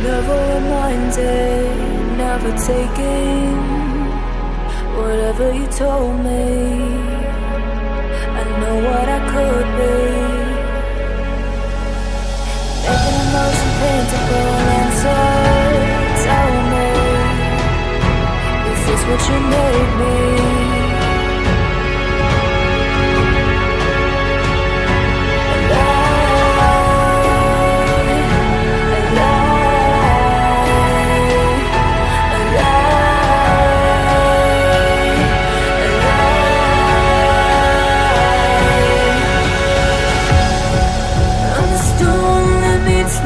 Never reminded, never taking whatever you told me. I know what I could be, making emotion paintable answer. Tell me, is this what you made me? You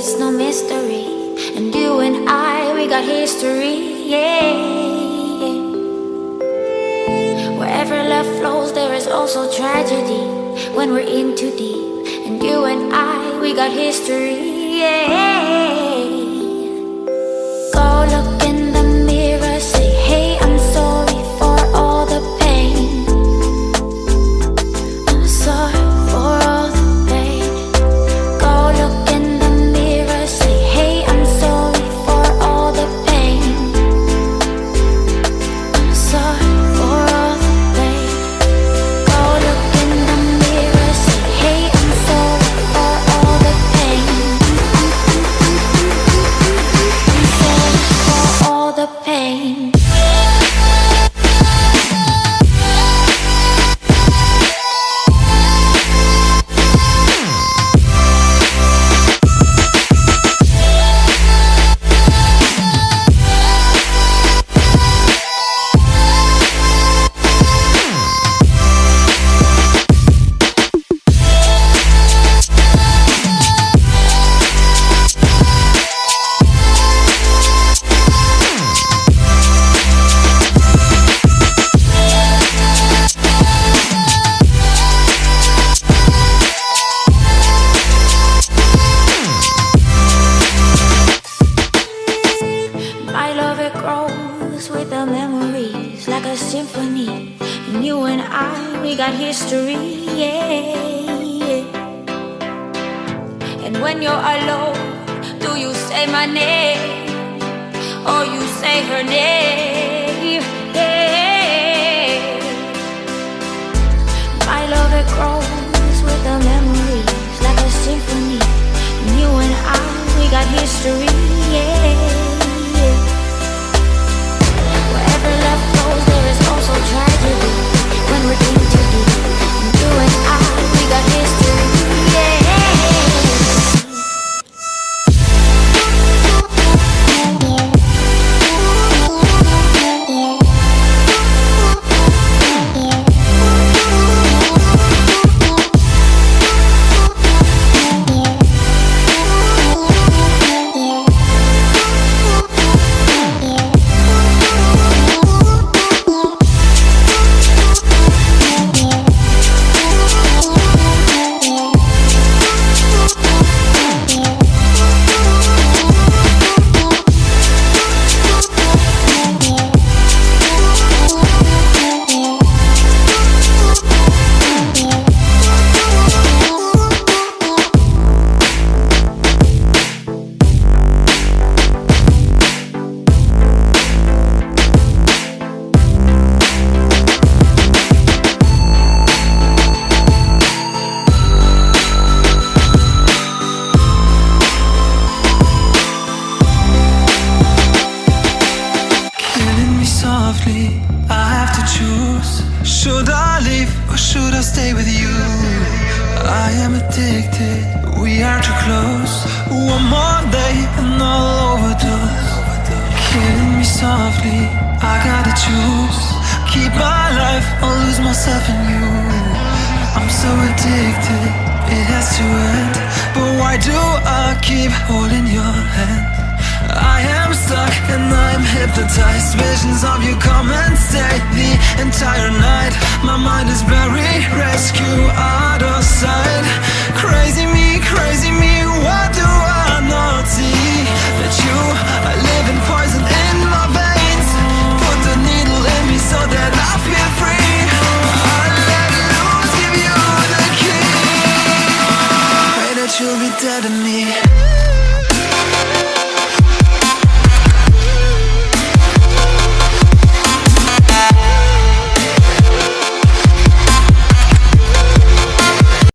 it's no mystery. And you and I, we got history, yeah. Wherever love flows, there is also tragedy when we're in too deep. And you and I, we got history, yeah. Go look in the mirror, say, hey, I'm sorry for all the pain. I'm sorry for all the pain. Go look in the mirror, say, hey, I'm sorry for all the pain. I'm sorry for all the pain. Go look in the mirror, say, hey, I'm sorry for all the pain. I'm sorry for all the pain. My love, it grows with the memories like a symphony. And you and I, we got history, yeah. And when you're alone, do you say my name or you say her name? Yeah. My love, it grows with the memories like a symphony. And you and I, we got history, yeah. Wherever love flows, there is also tragedy when we're in too deep. And you and I, we got history, yeah. Should I leave or should I stay with you? I am addicted, we are too close. One more day and I'll overdose. Killing me softly, I gotta choose. Keep my life or lose myself in you. I'm so addicted, it has to end. But why do I keep holding your hand? I am stuck and I'm hypnotized. Visions of you come and stay the entire